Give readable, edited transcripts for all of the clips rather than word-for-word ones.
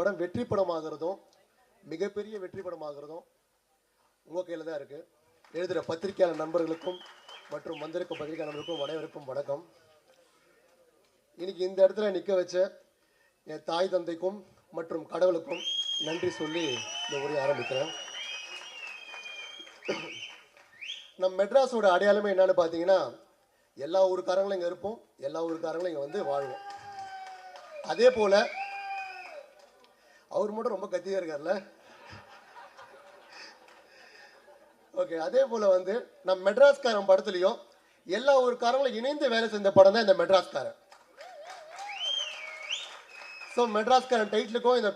படம் வெற்றி படமாகிறதும் மிகப்பெரிய வெற்றி படமாகிறதும் உங்கள் கையில் தான் இருக்குது. எழுதுகிற பத்திரிகையாளர் நண்பர்களுக்கும் மற்றும் வந்திருக்கும் பத்திரிகையாளர் நண்பர்களுக்கும் அனைவருக்கும் வணக்கம். இன்னைக்கு இந்த இடத்துல நிற்க வச்ச என் தாய் தந்தைக்கும் மற்றும் கடவுளுக்கும் நன்றி சொல்லி இந்த உரையை ஆரம்பிக்கிறேன். நம்ம மெட்ராஸோட அடையாளமே என்னன்னு பார்த்தீங்கன்னா, எல்லா ஊருக்காரங்களும் இங்கே இருப்போம், எல்லா ஊருக்காரங்களும் இங்கே வந்து வாழ்வோம். அதே போல் அவர் மட்டும் ரொம்ப கத்தியாக இருக்கார்ல. ஓகே, அதே போல் வந்து நம்ம மெட்ராஸ்காரன் படத்துலையும் எல்லா ஊருக்காரங்களும் இணைந்து வேலை செஞ்ச படம் தான் இந்த மெட்ராஸ்காரன். ஸோ மெட்ராஸ்காரன் டைட்டிலுக்கும் இந்த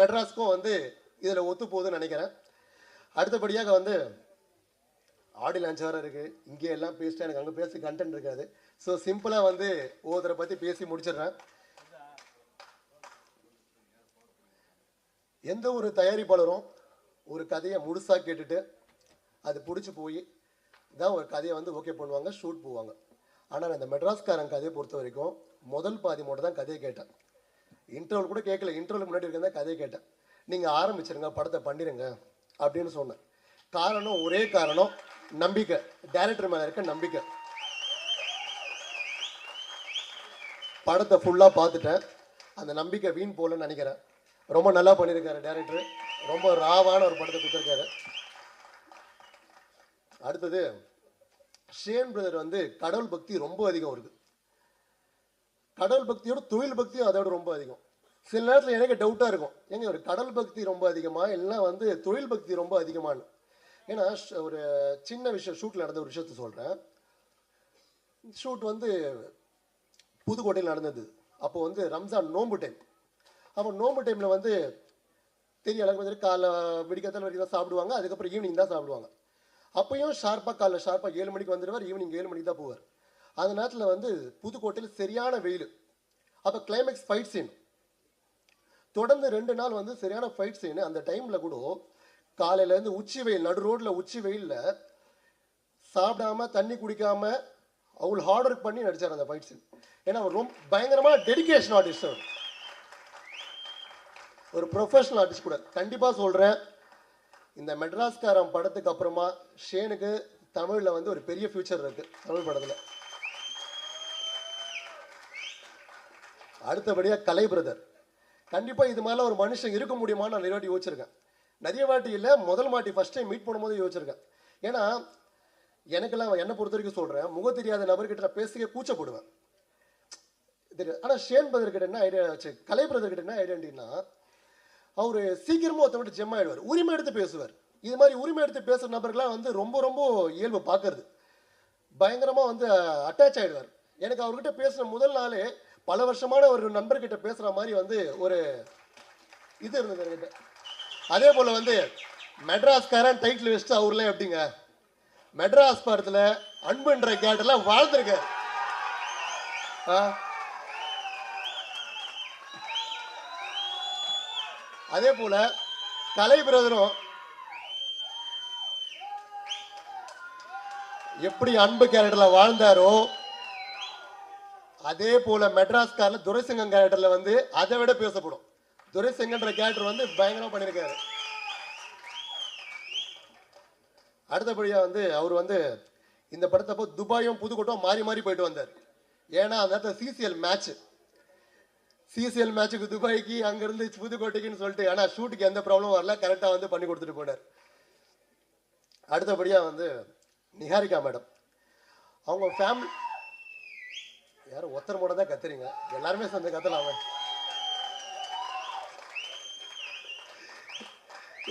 மெட்ராஸ்க்கும் வந்து இதில் ஒத்து போகுதுன்னு நினைக்கிறேன். அடுத்தபடியாக வந்து ஆடியோ லான்ச் வேறு இருக்குது. இங்கே எல்லாம் பேசிட்டு எனக்கு அங்கே பேசி கண்டென்ட் இருக்காது. ஸோ சிம்பிளாக வந்து ஒவ்வொருத்தரை பற்றி பேசி முடிச்சிடுறேன். எந்த ஒரு தயாரிப்பாளரும் ஒரு கதையை முழுசாக கேட்டுட்டு அது பிடிச்சி போய் தான் ஒரு கதையை வந்து ஓகே பண்ணுவாங்க, ஷூட் போவாங்க. ஆனால் இந்த மெட்ராஸ்காரன் கதையை பொறுத்த வரைக்கும் முதல் பாதி மட்டும் தான் கதையை கேட்டேன். இன்டர்வல் கூட கேட்கல, இன்டர்வலுக்கு முன்னாடி இருக்கிறதா கதையை கேட்டேன். நீங்கள் ஆரம்பிச்சிருங்க, படத்தை பண்ணிடுங்க அப்படின்னு சொன்னேன். காரணம், ஒரே காரணம், நம்பிக்கை. டைரக்டர் மேலே இருக்க நம்பிக்கை. படத்தை ஃபுல்லாக பார்த்துட்டேன், அந்த நம்பிக்கை வீண் போலன்னு நினைக்கிறேன். ரொம்ப நல்லா பண்ணியிருக்காரு டைரக்டர், ரொம்ப ராவான ஒரு படத்தை கொடுத்துருக்காரு. அடுத்தது ஷேன் பிரதர் வந்து கடவுள் பக்தி ரொம்ப அதிகம் இருக்குது. கடவுள் பக்தியோட தொழில் பக்தியும் அதோட ரொம்ப அதிகம். சில நேரத்தில் எனக்கு டவுட்டாக இருக்கும், ஏங்க ஒரு கடவுள் பக்தி ரொம்ப அதிகமா இல்லை வந்து தொழில் பக்தி ரொம்ப அதிகமானு. ஏன்னா ஒரு சின்ன விஷயம், ஷூட்டில் நடந்த ஒரு விஷயத்த சொல்கிறேன். ஷூட் வந்து புதுக்கோட்டையில் நடந்தது. அப்போ வந்து ரம்ஜான் நோம்பு டைம். அப்போ நோம்பு டைமில் வந்து தெரிய அளவுக்கு வந்து காலைல விடிக்கத்தால் வரைக்கும் தான் சாப்பிடுவாங்க, அதுக்கப்புறம் ஈவினிங் தான் சாப்பிடுவாங்க. அப்பையும் ஷார்ப்பாக காலைல ஷார்ப்பாக 7 மணிக்கு வந்துடுவார், ஈவினிங் 7 மணிக்கு தான் போவார். அந்த நேரத்தில் வந்து புதுக்கோட்டையில் சரியான வெயில். அப்போ கிளைமேக்ஸ் ஃபைட் சீன் தொடர்ந்து 2 நாள் வந்து சரியான ஃபைட் சீனு. அந்த டைமில் கூட காலையிலேருந்து உச்சி வெயில், நடு ரோட்டில் உச்சி வெயிலில் சாப்பிடாம தண்ணி குடிக்காம அவ்வளோ ஹார்ட் ஒர்க் பண்ணி நடித்தார் அந்த ஃபைட் சீன். ஏன்னா அவர் ரொம்ப பயங்கரமான டெடிகேஷன் ஆர்டிஸ்ட், அவர் ஒரு ப்ரொஃபஷனல் ஆர்டிஸ்ட் கூட. கண்டிப்பாக சொல்கிறேன், இந்த மெட்ராஸ்காரன் படத்துக்கு அப்புறமா ஷேனுக்கு தமிழில் வந்து ஒரு பெரிய ஃபியூச்சர் இருக்குது தமிழ் படத்தில். அடுத்தபடியாக கலை பிரதர். கண்டிப்பாக இது மாதிரிலாம் ஒரு மனுஷன் இருக்க முடியுமான்னு நான் நிறைய வாட்டி யோசிச்சிருக்கேன். நிறைய வாட்டி இல்லை, முதல் வாட்டி ஃபஸ்ட் டைம் மீட் பண்ணும்போது யோசிச்சிருக்கேன். ஏன்னா எனக்கெல்லாம் என்னை பொறுத்த வரைக்கும் சொல்கிறேன், முக தெரியாத நபர்கிட்ட நான் பேசிக்க கூச்சப்படுவேன். ஆனால் ஷேன் பிரதர் கிட்ட என்ன ஐடியா, கலை பிரதர் கிட்ட என்ன ஐடியாட்டின்னா, அவர் சீக்கிரமாக ஒருத்தவங்க ஜெம் ஆகிடுவார், உரிமை எடுத்து பேசுவார். இது மாதிரி உரிமை எடுத்து பேசுகிற நபர்கள்லாம் வந்து ரொம்ப ரொம்ப இயல்பு பார்க்கறது, பயங்கரமாக வந்து அட்டாச் ஆகிடுவார். எனக்கு அவர்கிட்ட பேசுகிற முதல் நாளே பல வருஷமான ஒரு நண்பர்கிட்ட பேசுகிற மாதிரி வந்து ஒரு இது இருந்தது என்கிட்ட. அதே போல் வந்து மெட்ராஸ்காரன் டைட்டில் வச்சுட்டு அவர்லாம் எப்படிங்க மெட்ராஸ் படத்தில் அன்புன்ற கேட்டெல்லாம் வாழ்ந்துருக்க. அதே போல கலை பிரதரும் எப்படி அன்பு கேரக்டர்ல வாழ்ந்தாரோ அதே போல மெட்ராஸ்காரில் துரைசிங்கம் கேரக்டர்ல வந்து அதை விட பேசப்படும். துரைசிங்கன்ற கேரக்டர் வந்து பயங்கரமா பண்ணியிருக்காரு. அடுத்தபடியா வந்து அவர் வந்து இந்த படத்தப்போ துபாயும் புதுக்கோட்டையும் மாறி மாறி போயிட்டு வந்தார். ஏன்னா அந்த நேரத்தில் சிசிஎல் மேட்சுக்கு துபாய்க்கு, அங்கேருந்து புதுக்கோட்டைக்குன்னு சொல்லிட்டு. ஆனால் ஷூட்டுக்கு எந்த ப்ராப்ளமும் வரல, கரெக்டாக வந்து பண்ணி கொடுத்துட்டு போனார். அடுத்தபடியாக வந்து நிஹாரிகா மேடம், அவங்க ஃபேமிலி யாரும் ஒருத்தர் மட்டும் தான் கத்துறீங்க, எல்லாருமே சேர்ந்து கத்தலாமே.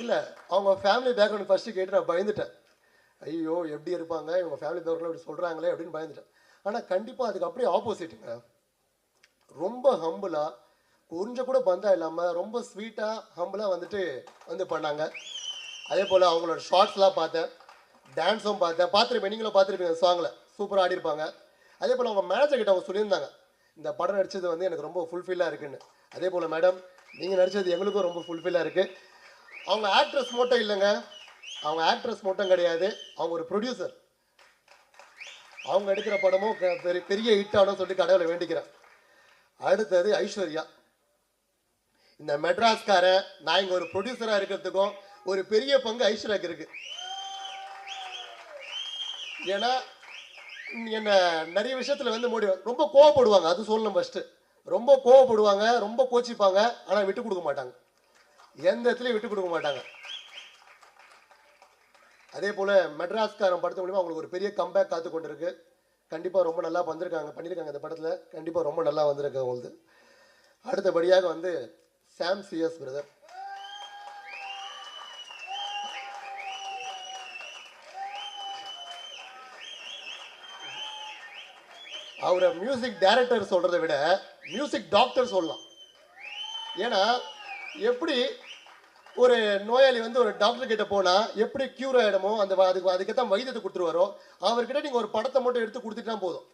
இல்லை, அவங்க ஃபேமிலி பேக்ரவுண்ட் ஃபஸ்ட்டு கேட்டு நான் பயந்துட்டேன். ஐயோ எப்படி இருப்பாங்க இவங்க ஃபேமிலி பேக்ரவுண்ட் இப்படி சொல்கிறாங்களே அப்படின்னு பயந்துட்டேன். ஆனால் கண்டிப்பாக அதுக்கு அப்படியே ஆப்போசிட்டுங்க. ரொம்ப ஹம்பிளாக, கொஞ்சம் கூட பந்தா இல்லாமல் ரொம்ப ஸ்வீட்டாக ஹம்பிளாக வந்துட்டு வந்து பண்ணாங்க. அதே போல் அவங்களோட ஷார்ட்ஸ்லாம் பார்த்தேன், டான்ஸும் பார்த்தேன், பார்த்துருப்பேன், நீங்களும் பார்த்துருப்பீங்க. சாங்கில் சூப்பராக ஆடிருப்பாங்க. அதே போல் அவங்க மேனேஜர் கிட்ட அவங்க சொல்லியிருந்தாங்க, இந்த படம் நடித்தது வந்து எனக்கு ரொம்ப ஃபுல்ஃபில்லாக இருக்குன்னு. அதே போல் மேடம், நீங்கள் நடித்தது எங்களுக்கும் ரொம்ப ஃபுல்ஃபில்லாக இருக்குது. அவங்க ஆக்ட்ரஸ் மட்டும் இல்லைங்க, அவங்க ஆக்ட்ரஸ் மட்டும் கிடையாது, அவங்க ஒரு ப்ரொடியூசர். அவங்க எடுக்கிற படமும் பெரிய ஹிட் ஆகணும்னு சொல்லி கடவுளை வேண்டிக்கிறேன். அடுத்தது ஐஸ்வர்யா. இந்த மெட்ராஸ்காரன் நான் இங்கே ஒரு ப்ரொடியூசராக இருக்கிறதுக்கும் ஒரு பெரிய பங்கு ஐஸ்வர்யாக்கு இருக்கு. ஏன்னா என்ன நிறைய விஷயத்தில் வந்து ரொம்ப கோவப்படுவாங்க, அது சொல்லணும் ஃபஸ்ட்டு. ரொம்ப கோவப்படுவாங்க, ரொம்ப கோச்சிப்பாங்க, ஆனால் விட்டு கொடுக்க மாட்டாங்க, எந்த இடத்துலையும் விட்டு கொடுக்க மாட்டாங்க. அதே போல் மெட்ராஸ்காரன் படத்து மூலிமா அவங்களுக்கு ஒரு பெரிய கம்பேக் காத்து கொண்டு இருக்கு. கண்டிப்பாக ரொம்ப நல்லா பண்ணியிருக்காங்க இந்த படத்தில். கண்டிப்பாக ரொம்ப நல்லா வந்திருக்கு அவங்களுக்கு. அடுத்தபடியாக வந்து சாம் சிஎஸ் பிரதர். அவரை மியூசிக் டைரக்டர் சொல்கிறத விட மியூசிக் டாக்டர் சொல்லலாம். ஏன்னா எப்படி ஒரு நோயாளி வந்து ஒரு டாக்டர் கிட்ட போனால் எப்படி க்யூர் ஆகிடுமோ அதுக்கேற்ற வைத்தியத்தை கொடுத்துருவாரோ, அவர்கிட்ட நீங்கள் ஒரு படத்தை மட்டும் எடுத்து கொடுத்துட்டா போதும்,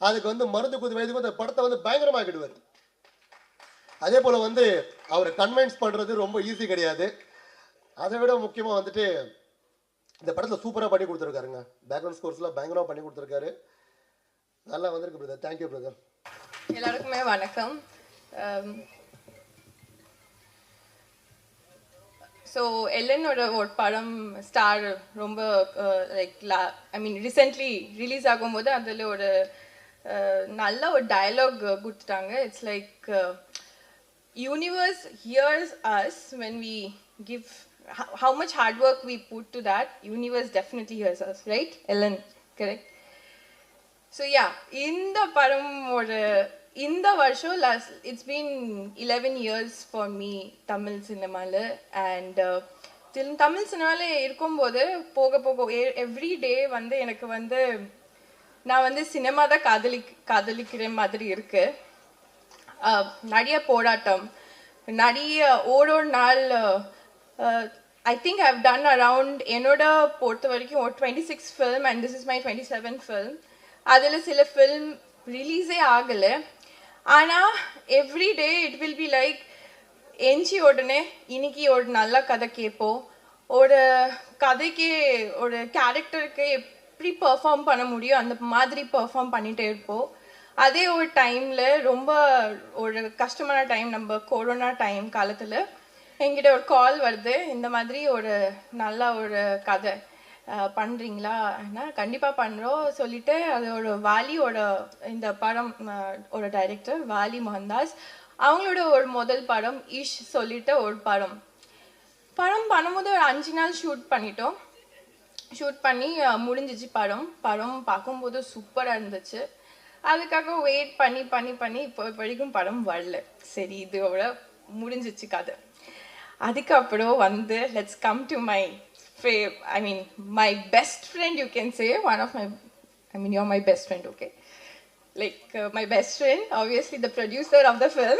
அதுக்கு வந்து மருந்து குத்து வைத்தியம் அந்த படத்தை வந்து பயங்கரமாக்கிடுவார். அதே போல் வந்து அவரை கன்வின்ஸ் பண்ணுறது ரொம்ப ஈஸி கிடையாது. அதை விட முக்கியமாக வந்துட்டு இந்த படத்தில் சூப்பராக பண்ணி கொடுத்துருக்காருங்க. பேக்ரவுண்ட் ஸ்கோர்ஸ்லாம் பயங்கரமாக பண்ணி கொடுத்துருக்காரு. நல்லா வந்திருக்கு பிரதர். Thank you brother. எல்லாருக்குமே வணக்கம். ஸோ எல்லனோட ஒரு படம் ஸ்டார் ரொம்ப லைக் ரீசெண்ட்லி ரிலீஸ் ஆகும்போது அதில் ஒரு நல்ல ஒரு டயலாக் கொடுத்துட்டாங்க. It's like universe hears us when we give how much hard work we put to that. Universe definitely hears us, right? Ellen, correct? So yeah, இந்த படம் ஒரு இந்த வருஷம் it's been 11 years for me Tamil சினிமாவில். And Tamil சினிமாவில் இருக்கும்போது போக போக எவ்ரி டே வந்து எனக்கு வந்து நான் வந்து சினிமா தான் காதலிக்கிற மாதிரி இருக்கு. நிறைய போராட்டம், நிறைய ஒரு நாள் I think I've done around என்னோட பொறுத்த வரைக்கும் ஒரு 26 film and this is my 27th film. அதில் சில ஃபில்ம் ரிலீஸே ஆகலை. ஆனால் every day it will be like எஞ்சி உடனே இன்னைக்கு ஒரு நல்ல கதை கேட்போம், ஒரு கதைக்கு ஒரு கேரக்டருக்கு எப்படி பெர்ஃபார்ம் பண்ண முடியும் அந்த மாதிரி பெர்ஃபார்ம் பண்ணிகிட்டே இருப்போம். அதே ஒரு டைமில் ரொம்ப ஒரு கஷ்டமான டைம், நம்ம கொரோனா டைம் காலத்தில் என்கிட்ட ஒரு கால் வருது, இந்த மாதிரி ஒரு நல்ல ஒரு கதை பண்ணுறீங்களா? கண்டிப்பாக பண்ணுறோம் சொல்லிட்டு அதோட வாலியோட இந்த படம் ஒரு டைரக்டர் வாலி மோகன்தாஸ் அவங்களோட ஒரு முதல் படம் இஷ் சொல்லிட்டு ஒரு படம் பண்ணும்போது ஒரு 5 நாள் ஷூட் பண்ணிட்டோம். ஷூட் பண்ணி முடிஞ்சிச்சு. படம் பார்க்கும்போது சூப்பராக இருந்துச்சு. அதுக்காக வெயிட் பண்ணி பண்ணி பண்ணி இப்போ வரைக்கும் படம் வரல. சரி, இதோட முடிஞ்சிச்சு கதை. அதுக்கப்புறம் வந்து let's come to my my best friend, you can say, you're my best friend, okay? Like my best friend, obviously the producer of the film.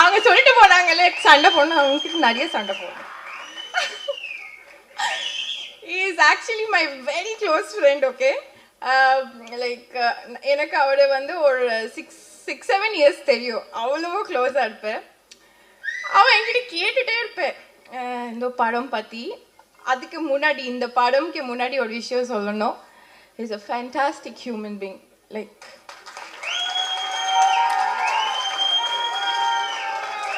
அவங்க சொல்லிட்டு போனாங்களே சண்டை போடணும், அவங்ககிட்ட நிறைய சண்டை போடணும். He is actually my very close friend, okay? எனக்கு அவரை வந்து ஒரு 6-7 years தெரியும். அவ்வளோ க்ளோஸாக இருப்பேன். அவன் என்கிட்ட கேட்டுகிட்டே இருப்பேன் இந்த படம் பற்றி. அதுக்கு முன்னாடி இந்த படம்க்கு முன்னாடி ஒரு விஷயம் சொல்லணும். Is a fantastic human being. Like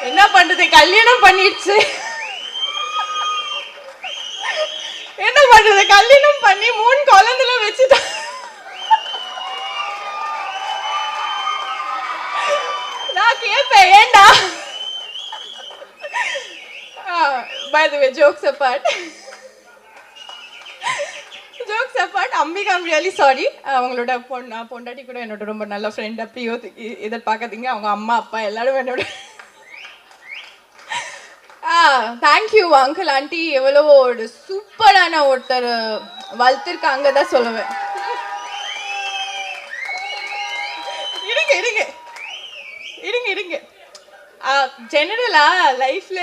என்ன பண்ணுறது, கல்யாணம் பண்ணிடுச்சு. என்ன பண்ணுறது, கல்யாணம் பண்ணி 3 குழந்தைல வச்சுட்டா. நான் கேட்பேன் ஏண்டா. By the way, jokes apart, Ambika, I'm really sorry. அவங்களோட பொண்டாட்டி கூட என்னோட ரொம்ப நல்ல ஃப்ரெண்ட். அப்படியோ எதிர்பார்க்காதீங்க, அவங்க அம்மா அப்பா எல்லாரும் என்னோட. தேங்க்யூ அங்கிள் ஆண்டி, எவ்வளோ ஒரு சூப்பரான ஒருத்தர் வளர்த்துருக்காங்க தான் சொல்லுவேன். இருங்க ஜெனரலா லைஃப்ல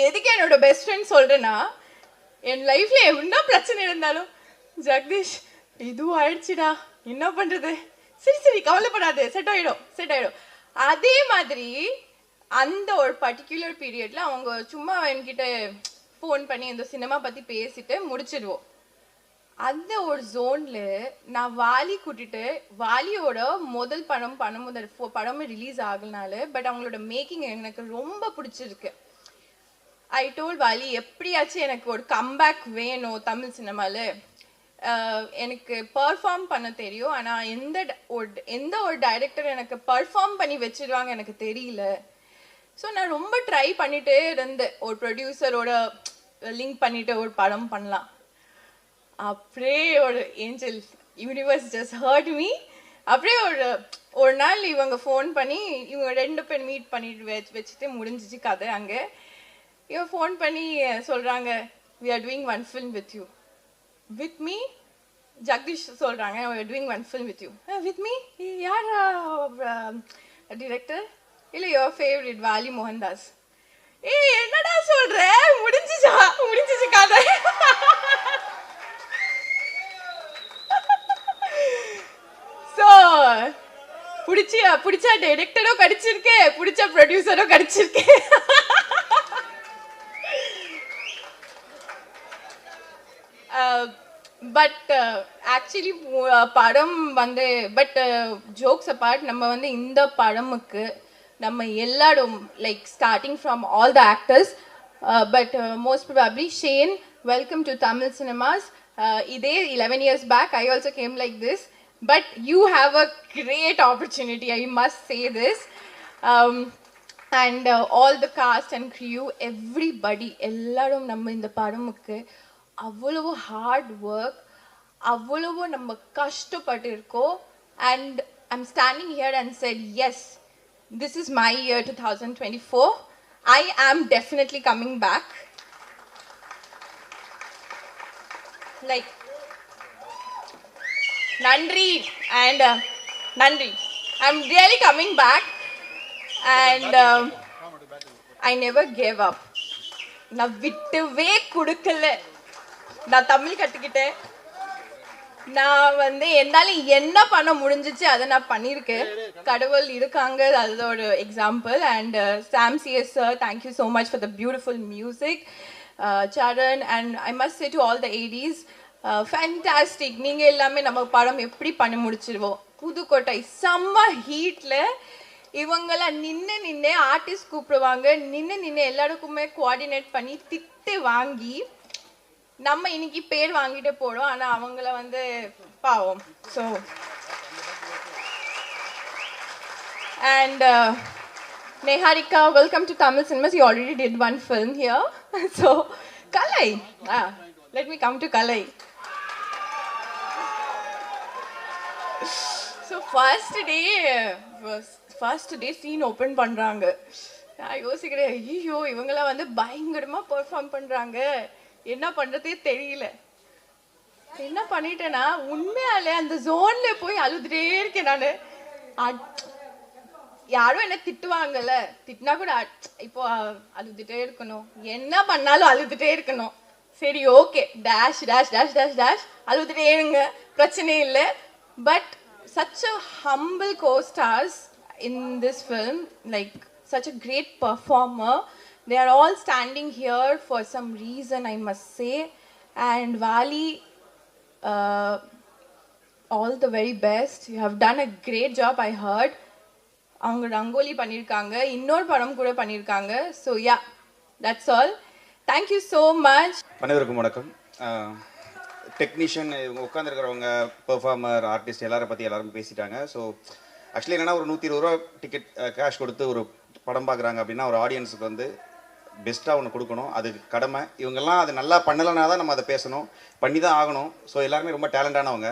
எதுக்கு என்னோட பெஸ்ட் ஃப்ரெண்ட் சொல்றேன்னா, என் லைஃப்ல என்ன பிரச்சனை இருந்தாலும் ஜெகதீஷ் இதுவும் ஆயிடுச்சுடா, என்ன பண்றது, சரி கவலைப்படாது, செட் ஆயிடும். அதே மாதிரி அந்த ஒரு பர்டிகுலர் பீரியட்ல அவங்க சும்மா என்கிட்ட ஃபோன் பண்ணி இந்த சினிமா பத்தி பேசிட்டு முடிச்சிடுவோம். அந்த ஒரு ஜோன்ல நான் வாலி கூட்டிட்டு வாலியோட முதல் படம் பண்ணும்போது படமும் ரிலீஸ் ஆகலனால பட் அவங்களோட மேக்கிங் எனக்கு ரொம்ப பிடிச்சிருக்கு. ஐ டோல் வாலி எப்படியாச்சும் எனக்கு ஒரு கம்பேக் வேணும் தமிழ் சினிமால. எனக்கு பர்ஃபார்ம் பண்ண தெரியும், ஆனால் எந்த ஒரு டைரக்டர் எனக்கு பர்ஃபார்ம் பண்ணி வச்சிருவாங்க எனக்கு தெரியல. ஸோ நான் ரொம்ப ட்ரை பண்ணிட்டே இருந்தேன் ஒரு ப்ரொடியூசரோட லிங்க் பண்ணிட்டு ஒரு படம் பண்ணலாம். அப்படியே ஒரு angel universe just hurt me. அப்படியே ஒரு நாள் இவங்க ஃபோன் பண்ணி இவங்க 2 பேர் மீட் பண்ணிட்டு வச்சுட்டு முடிஞ்சிச்சு கதை. அங்கே இவன் ஃபோன் பண்ணி சொல்கிறாங்க, we are doing one film with you. With me? Jagadish சொல்கிறாங்க, we are doing one film with you. With me? யார் டிரெக்டர்? இல்லை your favorite வாலி மோகன்தாஸ். என்னடா சொல்ற, முடிஞ்சிச்சு கதை. ஸோ பிடிச்ச டைரக்டரும் கிடைச்சிருக்கு, பிடிச்ச ப்ரொடியூசரும் கிடைச்சிருக்கு. பட் ஆக்சுவலி படம் வந்து பட் ஜோக்ஸ் அப்பார்ட் நம்ம வந்து இந்த படமுக்கு நம்ம எல்லாரும் like starting from all the actors but most probably Shane welcome to Tamil cinemas. இதே 11 years back I also came like this, but you have a great opportunity, I must say this. And all the cast and crew, everybody, எல்லாரும் நம்ம இந்த படமுக்கு அவ்வளவு hard work, அவ்வளவு நம்ம கஷ்டப்பட்டு இருக்கோம். And I'm standing here and said yes, this is my year 2024. I am definitely coming back. Like Nandri and Nandri, I'm really coming back and I never gave up. நான் விட்டவே கொடுக்கல. நான் தமிழ் கற்றுக்கிட்டேன். நான் வந்து என்னால் என்ன பண்ண முடிஞ்சிச்சு அதை நான் பண்ணியிருக்கேன். கடவுள் இருக்காங்க, அதோட example. And Sam CS sir, thank you so much for the beautiful music. Charan and I must say to all the ADs, fantastic. நீங்கள் எல்லாமே நம்ம படம் எப்படி பண்ணி முடிச்சிருவோம். புதுக்கோட்டை செம்ம ஹீட்டில் இவங்கெல்லாம் நின்று ஆர்டிஸ்ட் கூப்பிடுவாங்க, நின்று எல்லாருக்குமே கோஆர்டினேட் பண்ணி திட்டு வாங்கி நம்ம இன்னைக்கு பேர் வாங்கிட்டு போறோம். ஆனா அவங்கள வந்து பாவம். So and Neharika, welcome to Tamil Cinemas. You already did one film here. So Kalai, let me come to Kalai. So first day scene open பண்றாங்க. நான் யோசிக்கிறேன், ஐயோ இவங்கெல்லாம் வந்து பயங்கரமா பெர்ஃபார்ம் பண்றாங்க, என்ன பண்றதே தெரியல. என்ன பண்ணிட்டேன்னா உண்மையாலே அந்த ஜோன்ல போய் அழுதுட்டே இருக்கேன் நானு. யாரும் என்ன திட்டுவாங்கல்ல, திட்டினா கூட இப்போ அழுதுட்டே இருக்கணும், என்ன பண்ணாலும் அழுதுட்டே இருக்கணும். சரி okay, dash dash dash dash dash அழுதுட்டே இருங்க, பிரச்சனை இல்லை. But such a humble co-stars in this film, like such a great performer. They are all standing here for some reason, I must say. And Vali, all the very best. You have done a great job, I heard. அவங்க ரங்கோலி பண்ணியிருக்காங்க, இன்னொரு படம் கூட பண்ணியிருக்காங்க. So yeah, that's all. Thank you so much. அனைவருக்கும் வணக்கம். Technician இவங்க உட்காந்துருக்கிறவங்க, performer, artist எல்லாரை பற்றி எல்லாரும் பேசிட்டாங்க. ஸோ ஆக்சுவலி என்னென்னா ஒரு 120 ரூபா டிக்கெட் கேஷ் கொடுத்து ஒரு படம் பார்க்குறாங்க அப்படின்னா ஒரு ஆடியன்ஸுக்கு வந்து பெஸ்ட்டாக ஒன்று கொடுக்கணும், அது கடமை. இவங்கெல்லாம் அது நல்லா பண்ணலைனா தான் நம்ம அதை பேசணும், பண்ணி தான் ஆகணும். ஸோ எல்லாருமே ரொம்ப டேலண்டானவங்க.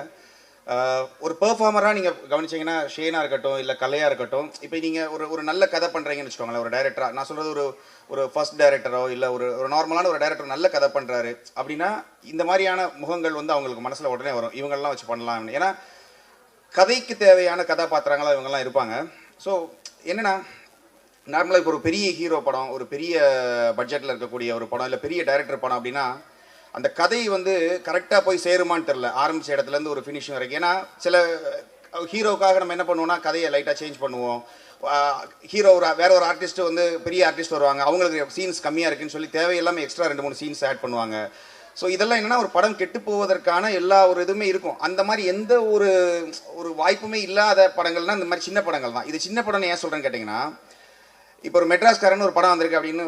ஒரு பெர்ஃபார்மராக நீங்கள் கவனிச்சிங்கன்னா ஷேனாக இருக்கட்டும் இல்லை கலையாக இருக்கட்டும், இப்போ நீங்கள் ஒரு நல்ல கதை பண்ணுறீங்கன்னு வச்சுக்கோங்களேன். ஒரு டைரக்டராக நான் சொல்கிறது ஒரு ஃபர்ஸ்ட் டைரக்டரோ இல்லை ஒரு நார்மலான ஒரு டைரக்டர் நல்ல கதை பண்ணுறாரு அப்படின்னா இந்த மாதிரியான முகங்கள் வந்து அவங்களுக்கு மனசில் உடனே வரும், இவங்கெல்லாம் வச்சு பண்ணலாம். ஏன்னா கதைக்கு தேவையான கதாபாத்திரங்களாக இவங்கெல்லாம் இருப்பாங்க. ஸோ என்னென்னா நார்மலாக இப்போ ஒரு பெரிய ஹீரோ படம், ஒரு பெரிய பட்ஜெட்டில் இருக்கக்கூடிய ஒரு படம் இல்லை பெரிய டைரக்டர் படம் அப்படின்னா அந்த கதை வந்து கரெக்டாக போய் சேருமான்னு தெரில, ஆரம்பித்த இடத்துலேருந்து ஒரு ஃபினிஷிங் வரைக்கும். ஏன்னா சில ஹீரோக்காக நம்ம என்ன பண்ணுவோம்னா கதையை லைட்டாக சேஞ்ச் பண்ணுவோம். ஹீரோ வேற ஒரு ஆர்டிஸ்ட்டு வந்து பெரிய ஆர்டிஸ்ட் வருவாங்க, அவங்களுக்கு சீன்ஸ் கம்மியாக இருக்குன்னு சொல்லி தேவையில்லாமல் எக்ஸ்ட்ரா 2-3 சீன்ஸ் ஆட் பண்ணுவாங்க. ஸோ இதெல்லாம் என்னன்னா ஒரு படம் கெட்டு போவதற்கான எல்லா ஒரு இதுவுமே இருக்கும். அந்த மாதிரி எந்த ஒரு ஒரு வாய்ப்புமே இல்லாத படங்கள்னா இந்த மாதிரி சின்ன படங்கள் தான். இது சின்ன படம்னு ஏன் சொல்கிறேன்னு கேட்டிங்கன்னா, இப்போ ஒரு மெட்ராஸ்காரன் ஒரு படம் வந்திருக்கு அப்படின்னு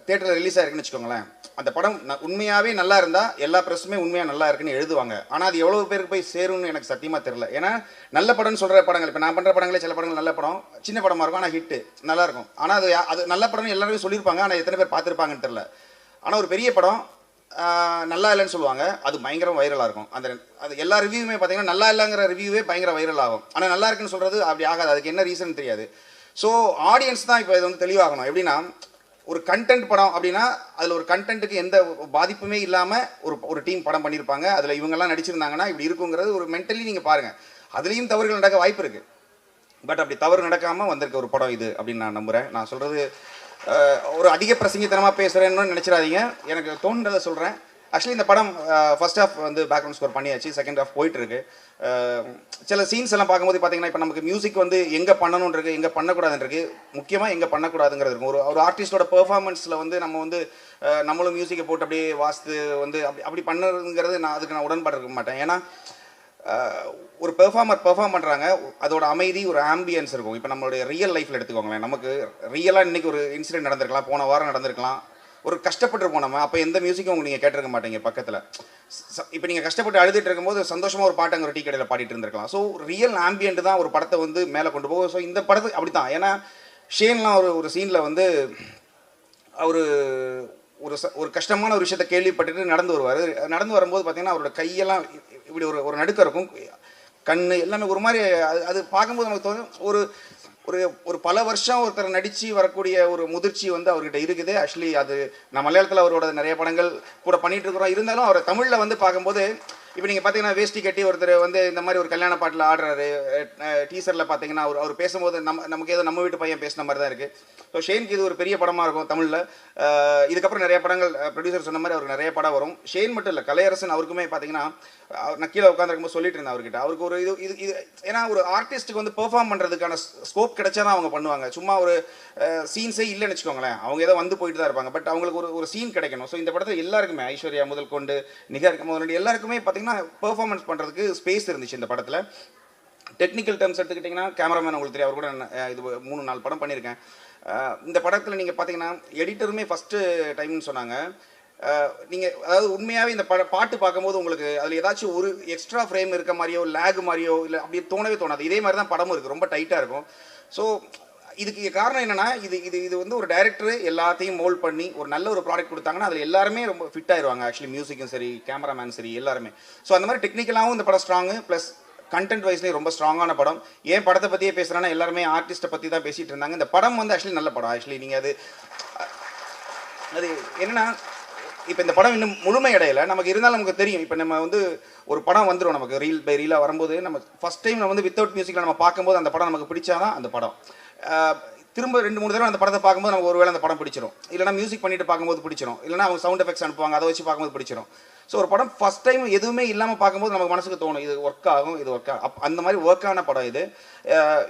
தேட்டரில் ரிலீஸ் ஆயிருக்குன்னு வச்சுக்கோங்களேன். அந்த படம் உண்மையாகவே நல்லா இருந்தால் எல்லா ப்ரெஸ்ஸுமே உண்மையாக நல்லா இருக்குன்னு எழுதுவாங்க. ஆனால் அது எவ்வளோ பேருக்கு போய் சேரும்னு எனக்கு சத்தியமாக தெரியல. ஏன்னா நல்ல படம்னு சொல்கிற படங்கள், இப்போ நான் பண்ணுற படங்களே சில படங்கள் நல்ல படம், சின்ன படமாக இருக்கும், ஆனால் ஹிட்டு நல்லாயிருக்கும். ஆனால் அது நல்ல படம்னு எல்லாருமே சொல்லியிருப்பாங்க, ஆனால் எத்தனை பேர் பார்த்துருப்பாங்கன்னு தெரியல. ஆனால் ஒரு பெரிய படம் நல்லா இல்லைன்னு சொல்லுவாங்க, அது பயங்கரம் வைரலாக இருக்கும். அது எல்லா ரிவ்யூவுமே பார்த்தீங்கன்னா நல்லா இல்லைங்கிற ரிவ்யூவே பயங்கர வைரல் ஆகும். ஆனால் நல்லா இருக்குன்னு சொல்கிறது அப்படி ஆகாது. அதுக்கு என்ன ரீசன் தெரியாது. ஸோ ஆடியன்ஸ் தான் இப்போ இது வந்து தெளிவாகணும். எப்படின்னா, ஒரு கண்டென்ட் படம் அப்படின்னா அதில் ஒரு கண்டென்ட்டுக்கு எந்த பாதிப்புமே இல்லாமல் ஒரு டீம் படம் பண்ணியிருப்பாங்க. அதில் இவங்கெல்லாம் நடிச்சிருந்தாங்கன்னா இப்படி இருக்குங்கிறது ஒரு மென்டலி நீங்கள் பாருங்கள். அதுலேயும் தவறுகள் நடக்க வாய்ப்பு இருக்குது. பட் அப்படி தவறு நடக்காமல் வந்திருக்க ஒரு படம் இது அப்படின்னு நான் நம்புகிறேன். நான் சொல்கிறது ஒரு அதிக பிரசங்கித்தனமாக பேசுகிறேன்னு நினச்சிடாதீங்க. எனக்கு தோன்றதை சொல்கிறேன். ஆக்சுவலி இந்த படம் ஃபர்ஸ்ட் ஹாஃப் வந்து பேக்ரவுண்ட் ஸ்கோர் பண்ணியாச்சு, செகண்ட் ஹாஃப் போயிட்டுருக்கு. சில சீன்ஸ் எல்லாம் பார்க்கும்போது பார்த்தீங்கன்னா, இப்போ நமக்கு மியூசிக் வந்து எங்கே பண்ணணுன்னு இருக்குது, எங்கே பண்ணக்கூடாதுன்னு இருக்குது. முக்கியமாக எங்கே பண்ணக்கூடாதுங்கிறது இருக்கும். ஒரு ஆர்டிஸ்டோட பெர்ஃபார்மன்ஸில் வந்து நம்ம வந்து நம்மளும் மியூசிக்கை போட்டு அப்படியே வாசித்து வந்து அப்படி பண்ணுறதுங்கிறது நான் உடன்பாடு இருக்க மாட்டேன். ஏன்னா ஒரு பெர்ஃபார்மர் பெர்ஃபார்ம் பண்ணுறாங்க, அதோட அமைதி ஒரு ஆம்பியன்ஸ் இருக்கும். இப்போ நம்மளுடைய ரியல் லைஃப்பில் எடுத்துக்கோங்களேன். நமக்கு ரியலாக இன்றைக்கி ஒரு இன்சிடென்ட் நடந்திருக்கலாம், போன வாரம் நடந்திருக்கலாம், ஒரு கஷ்டப்பட்டுருப்போம் நம்ம. அப்போ எந்த மியூசிக்கும் நீங்கள் கேட்டிருக்க மாட்டீங்க பக்கத்தில். இப்போ நீங்கள் கஷ்டப்பட்டு அழுதுட்டு இருக்கும்போது சந்தோஷமாக ஒரு பாட்டு அங்கே ஒரு டீ கடையில் பாடிட்டு இருந்திருக்கலாம். ஸோ ரியல் ஆம்பியன்ட் தான் ஒரு படத்தை வந்து மேலே கொண்டு போகும். ஸோ இந்த படத்துக்கு அப்படி தான். ஏன்னா ஷேன்லாம் ஒரு சீனில் வந்து அவர் ஒரு கஷ்டமான ஒரு விஷயத்தை கேள்விப்பட்டுட்டு நடந்து வருவார். நடந்து வரும்போது பார்த்தீங்கன்னா அவரோட கையெல்லாம் இப்படி ஒரு நடுக்கம் இருக்கும், கண் எல்லாமே ஒரு மாதிரி. அது பார்க்கும்போது நமக்கு தோணும் ஒரு பல வருஷம் ஒருத்தர் நடித்து வரக்கூடிய ஒரு முதிர்ச்சி வந்து அவர்கிட்ட இருக்குது. ஆக்சுவலி அது நான் மலையாளத்தில் அவரோட நிறைய படங்கள் கூட பண்ணிகிட்டு இருக்கிறோம். இருந்தாலும் அவரை தமிழில் வந்து பார்க்கும்போது இப்போ நீங்கள் பார்த்தீங்கன்னா வேஷ்டி கட்டி ஒருத்தர் வந்து இந்த மாதிரி ஒரு கல்யாண பாட்டில் ஆடுறாரு. டீசரில் பார்த்தீங்கன்னா அவர் பேசும்போது நமக்கு ஏதோ நம்ம வீட்டு பையன் பேசின மாதிரி தான் இருக்குது. ஸோ ஷேனுக்கு இது ஒரு பெரிய படமாக இருக்கும் தமிழில். இதுக்கப்புறம் நிறைய படங்கள் ப்ரொடியூசர் சொன்ன மாதிரி அவருக்கு நிறைய படம் வரும். ஷேன் மட்டும் இல்லை, கலையரசன் அவருக்குமே பார்த்தீங்கன்னா நான் கீழே உட்காந்துருக்கும்போது சொல்லிட்டு இருந்தேன் அவர்கிட்ட. அவருக்கு ஒரு இது ஏன்னா ஒரு ஆர்டிஸ்ட்டுக்கு வந்து பெர்ஃபார்ம் பண்ணுறதுக்கான ஸ்கோப் கிடைச்சா தான் அவங்க பண்ணுவாங்க. சும்மா ஒரு சீன்ஸே இல்லைன்னு வச்சுக்கோங்களேன், அவங்க ஏதோ வந்து போயிட்டு தான் இருப்பாங்க. பட் அவங்களுக்கு ஒரு சீன் கிடைக்கணும். ஸோ இந்த படத்தில் எல்லாருக்குமே, ஐஸ்வர்யா முதல் கொண்டு நிகர் முதல் எல்லாருக்குமே பார்த்தீங்கன்னா பெர்ஃபார்மன்ஸ் பண்ணுறதுக்கு ஸ்பேஸ் இருந்துச்சு இந்த படத்தில். டெக்னிக்கல் டேர்ம்ஸ் எடுத்துக்கிட்டிங்கன்னா கேமராமேன் உங்களுக்கு தெரியும், அவர் கூட இது 3-4 படம் பண்ணியிருக்கேன். இந்த படத்தில் நீங்கள் பார்த்தீங்கன்னா எடிட்டருமே ஃபஸ்ட்டு டைம்னு சொன்னாங்க. நீங்கள் அதாவது உண்மையாகவே இந்த பாட்டு பார்க்கும்போது உங்களுக்கு அதில் ஏதாச்சும் ஒரு எக்ஸ்ட்ரா ஃப்ரேம் இருக்க மாதிரியோ லேக் மாதிரியோ இல்லை அப்படியே தோணவே தோணாது. இதே மாதிரி தான் படமும் இருக்குது, ரொம்ப டைட்டாக இருக்கும். ஸோ இதுக்கு காரணம் என்னென்னா இது வந்து ஒரு டைரக்டர் எல்லாத்தையும் மோல்ட் பண்ணி ஒரு நல்ல ஒரு ப்ராடக்ட் கொடுத்தாங்கன்னா அதில் எல்லாருமே ரொம்ப ஃபிட் ஆயிடுவாங்க. ஆக்சுவலி மியூசிக்கும் சரி, கேமராமேன் சரி, எல்லாருமே. ஸோ அந்த மாதிரி டெக்னிக்கலாகவும் இந்த படம் ஸ்ட்ராங்கு, ப்ளஸ் கண்டென்ட் வைஸ்லேயும் ரொம்ப ஸ்ட்ராங்கான படம். ஏன் படத்தை பற்றியே பேசுகிறேன்னா எல்லாருமே ஆர்டிஸ்ட்டை பற்றி தான் பேசிகிட்டு இருந்தாங்க. இந்த படம் வந்து ஆக்சுவலி நல்ல படம். ஆக்சுவலி நீங்கள் அது என்னென்னா, இப்போ இந்த படம் இன்னும் முழுமை அடையலை நமக்கு. இருந்தாலும் நமக்கு தெரியும், இப்போ நம்ம வந்து ஒரு படம் வந்துடும் நமக்கு ரீல் பை ரீலாக வரும்போது, நம்ம ஃபஸ்ட் டைம் நம்ம வந்து வித்தவுட் மியூசிக்கில் நம்ம பார்க்கும்போது அந்த படம் நமக்கு பிடிச்சாதான் அந்த படம். திரும்ப 2-3 தடவை அந்த படத்தை பார்க்கும்போது நமக்கு ஒருவேளை அந்த படம் பிடிச்சிடும், இல்லைனா மியூசிக் பண்ணிட்டு பார்க்கும்போது பிடிச்சிடும், இல்லைனா அவங்க சவுண்ட் எஃபெக்ட்ஸ் அனுப்புவாங்க, அதை வச்சு பார்க்கும்போது பிடிச்சிடும். ஸோ ஒரு படம் ஃபஸ்ட் டைம் எதுவுமே இல்லாமல் பார்க்கும்போது நமக்கு மனசுக்கு தோணும் இது ஒர்க் ஆகும், இது ஒர்க் ஆகும். அந்த மாதிரி ஒர்க்கான படம் இது.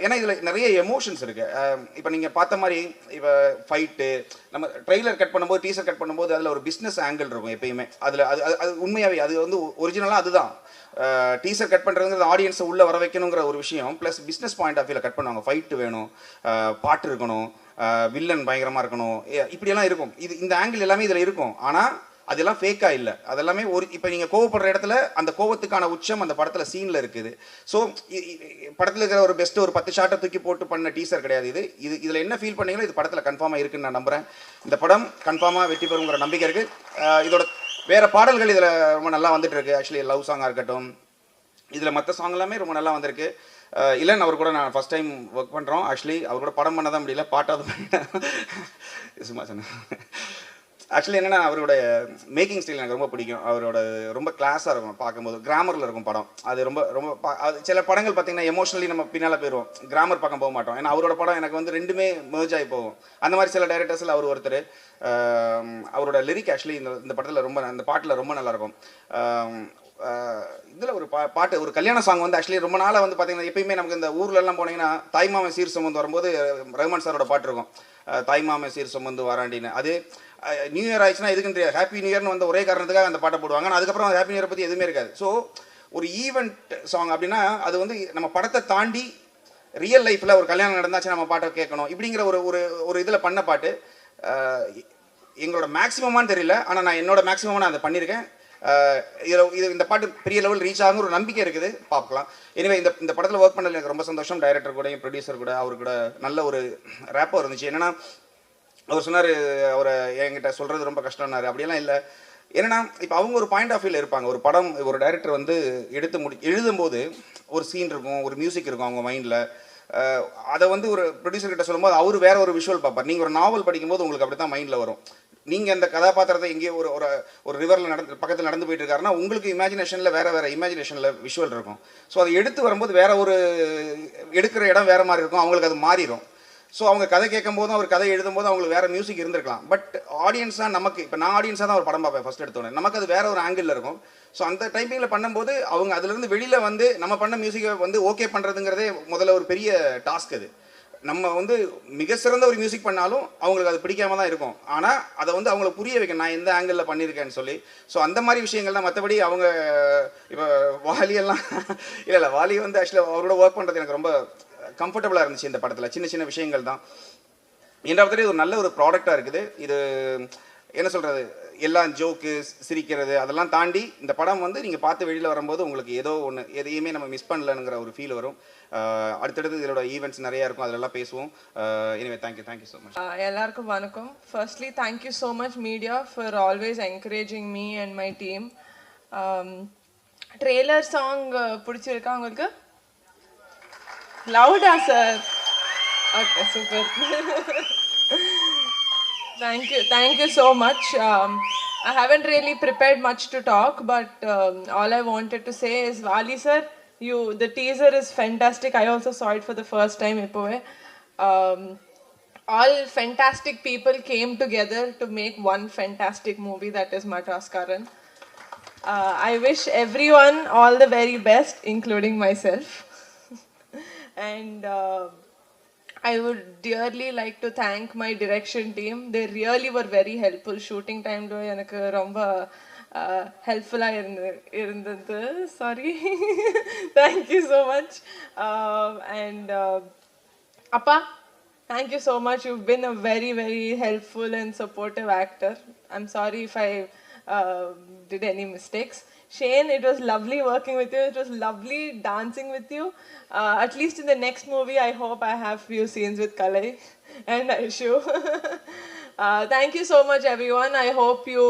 ஏன்னா இதில் நிறைய எமோஷன்ஸ் இருக்குது. இப்போ நீங்கள் பார்த்த மாதிரி இப்போ ஃபைட்டு, நம்ம ட்ரெய்லர் கட் பண்ணும்போது, டீசர் கட் பண்ணும்போது அதில் ஒரு பிஸ்னஸ் ஆங்கிள் இருக்கும் எப்பயுமே. அதில் அது உண்மையாகவே அது வந்து ஒரிஜினலாக அதுதான். டீசர் கட் பண்ணுறதுங்கிறது ஆடியன்ஸை உள்ளே வர வைக்கணுங்கிற ஒரு விஷயம். ப்ளஸ் பிஸ்னஸ் பாயிண்ட் ஆஃப் வியூவில் கட் பண்ணுவாங்க. ஃபைட்டு வேணும், பாட்டு இருக்கணும், வில்லன் பயங்கரமாக இருக்கணும், இப்படியெல்லாம் இருக்கும். இந்த ஆங்கிள் எல்லாமே இதில் இருக்கும். ஆனால் அதெல்லாம் ஃபேக்காக இல்லை, அதெல்லாமே இப்போ நீங்கள் கோவப்படுற இடத்துல அந்த கோவத்துக்கான உச்சம் அந்த படத்தில் சீனில் இருக்குது. ஸோ படத்தில் இருக்கிற ஒரு பெஸ்ட்டு ஒரு 10 ஷாட்டை தூக்கி போட்டு பண்ண டீசர் கிடையாது இதில் என்ன ஃபீல் பண்ணீங்களோ இது படத்தில் கன்ஃபார்மாக இருக்குன்னு நான் நம்புகிறேன். இந்த படம் கன்ஃபார்மாக வெற்றி பெறுங்கிற நம்பிக்கை இருக்குது. இதோட வேறு பாடல்கள் இதில் ரொம்ப நல்லா வந்துட்டு இருக்கு. ஆக்சுவலி லவ் சாங்காக இருக்கட்டும், இதில் மற்ற சாங் எல்லாமே ரொம்ப நல்லா வந்திருக்கு. இல்லைன்னு அவர் கூட நான் ஃபஸ்ட் டைம் ஒர்க் பண்ணுறோம். ஆக்சுவலி அவர் கூட படம் பண்ண தான் முடியல, பாட்டாவது சும்மா சொன்னேன். ஆக்சுவலி என்னென்னா அவரோட மேக்கிங் ஸ்டைல் எனக்கு ரொம்ப பிடிக்கும். அவரோட ரொம்ப கிளாஸாக இருக்கும், பார்க்கும்போது கிராமரில் இருக்கும் படம். அது ரொம்ப ரொம்ப அது சில படங்கள் பார்த்திங்கன்னா எமோஷனலி நம்ம பின்னால் போயிடுவோம், கிராமர் பக்கம் போக மாட்டோம். ஏன்னா அவரோட படம் எனக்கு வந்து ரெண்டுமே மெர்ஜ் ஆகி போகும். அந்த மாதிரி சில டைரக்டர்ஸில் அவர் ஒருத்தர். அவரோட லிரிக் ஆக்சுவலி இந்த படத்தில் ரொம்ப, அந்த பாட்டில் ரொம்ப நல்லாயிருக்கும். இதில் ஒரு பாட்டு, ஒரு கல்யாண சாங் வந்து ஆக்சுவலி ரொம்ப நாளாக வந்து பார்த்தீங்கன்னா எப்பயுமே நமக்கு இந்த ஊர்லெல்லாம் போனீங்கன்னா தாய்மாமன் சீர் சுமந்து வரும்போது ரஹ்மான் சாரோட பாட்டு இருக்கும், தாய்மாமன் சீர் சுமந்து வராண்டின்னு. அது நியூ இயர் ஆயிடுச்சுன்னா எதுக்குன்னு தெரியாது, ஹாப்பி நியூ இயர்னு வந்த ஒரே காரணத்துக்காக அந்த பாட்டை போடுவாங்க. ஆனால் அதுக்கப்புறம் ஹாப்பி நியூ இயரை பற்றி எதுவுமே இருக்காது. ஸோ ஒரு ஈவெண்ட் சாங் அப்படின்னா அது வந்து நம்ம படத்தை தாண்டி ரியல் லைஃப்பில் ஒரு கல்யாணம் நடந்தாச்சு நம்ம பாட்டை கேட்கணும் இப்படிங்கிற ஒரு ஒரு ஒரு இதில் பண்ண பாட்டு. எங்களோட மேக்ஸிமமானு தெரியல, ஆனால் நான் என்னோட மேக்ஸிமமாக நான் அதை பண்ணியிருக்கேன். இந்த பாட்டு பெரிய லெவல் ரீச் ஆகுங்கிற ஒரு நம்பிக்கை இருக்குது, பார்க்கலாம். எனவே இந்த படத்தில் ஒர்க் பண்ணல எனக்கு ரொம்ப சந்தோஷம். டைரக்டர் கூட, ப்ரொடியூசர் கூட, அவர் கூட நல்ல ஒரு ரேப்போ இருந்துச்சு. என்னென்னா அவர் சொன்னார் அவரை என்கிட்ட சொல்கிறது ரொம்ப கஷ்டம்னாரு. அப்படியெல்லாம் இல்லை. என்னென்னா இப்போ அவங்க ஒரு பாயிண்ட் ஆஃப் வியூவில் இருப்பாங்க. ஒரு படம் ஒரு டைரக்டர் வந்து எழுதும்போது ஒரு சீன் இருக்கும், ஒரு மியூசிக் இருக்கும் அவங்க மைண்டில். அதை வந்து ஒரு ப்ரொடியூசர் கிட்ட சொல்லும்போது அவர் வேற ஒரு விஷுவல் பார்ப்பார். நீங்கள் ஒரு நாவல் படிக்கும்போது உங்களுக்கு அப்படி தான் மைண்டில் வரும். நீங்கள் அந்த கதாபாத்திரத்தை எங்கேயோ ஒரு ரிவரில் பக்கத்தில் நடந்து போயிட்டு இருக்காருன்னா உங்களுக்கு இமேஜினேஷனில் வேறு இமேஜினேஷனில் விஷுவல் இருக்கும். ஸோ அதை எடுத்து வரும்போது வேற ஒரு எடுக்கிற இடம் வேறு மாதிரி இருக்கும், அவங்களுக்கு அது மாறிடும். ஸோ அவங்க கதை கேட்கும் போதும் அவர் கதை எழுதும் போது அவங்களுக்கு வேறு மியூசிக் இருந்திருக்கலாம். பட் ஆடியன்ஸாக நமக்கு இப்போ நான் ஆடியன்ஸாக தான் ஒரு படம் பார்ப்பேன் ஃபஸ்ட் எடுத்தோன்னே, நமக்கு அது வேற ஒரு ஆங்கிளில் இருக்கும். ஸோ அந்த டைமிங்கில் பண்ணும்போது அவங்க அதுலேருந்து வெளியில் வந்து நம்ம பண்ண மியூசிக்கை வந்து ஓகே பண்ணுறதுங்கிறதே முதல்ல ஒரு பெரிய டாஸ்க். அது நம்ம வந்து மிக சிறந்த ஒரு மியூசிக் பண்ணாலும் அவங்களுக்கு அது பிடிக்காம தான் இருக்கும். ஆனால் அதை வந்து அவங்களுக்கு புரிய வைக்க நான் எந்த ஆங்கிளில் பண்ணியிருக்கேன்னு சொல்லி. ஸோ அந்த மாதிரி விஷயங்கள் தான். மற்றபடி அவங்க இப்போ வாலியெல்லாம் இல்லை வாலி வந்து ஆக்சுவலாக அவரோட ஒர்க் பண்ணுறது எனக்கு ரொம்ப கம்ஃபர்டபுளாக இருந்துச்சு இந்த படத்தில். சின்ன சின்ன விஷயங்கள் தான். என்றாவது இது ஒரு நல்ல ஒரு ப்ராடக்டாக இருக்குது. இது என்ன சொல்கிறது, எல்லாம் ஜோக்கு சிரிக்கிறது அதெல்லாம் தாண்டி இந்த படம் வந்து நீங்கள் பார்த்து வெளியில் வரும்போது உங்களுக்கு ஏதோ ஒன்று எதையுமே நம்ம மிஸ் பண்ணலங்கிற ஒரு ஃபீல் வரும். அடுத்தடுத்து இதோட ஈவெண்ட்ஸ் நிறையா இருக்கும், அதிலெல்லாம் பேசுவோம். Anyway thank you so much. எல்லாருக்கும் வணக்கம். Firstly thank you so much media for always encouraging me and my team. Trailer song பிடிச்சிருக்கா உங்களுக்கு? லவுடா sir? Okay, super. Thank you so much. I haven't really prepared much to talk, but all I wanted to say is, Vali sir, the teaser is fantastic. I also saw it for the first time. All fantastic people came together to make one fantastic movie, that is Madras Karan. I wish everyone all the very best, including myself. And I would dearly like to thank my direction team. They really were very helpful. Shooting time lo எனக்கு ரொம்ப helpful இருந்தது. Sorry. Thank you so much. And Appa, thank you so much. You've been a very, very helpful and supportive actor. I'm sorry if I did any mistakes. Shane, it was lovely working with you. It was lovely dancing with you. At least in the next movie, I hope I have few scenes with Kalai and Aishu. Thank you so much, everyone. I hope you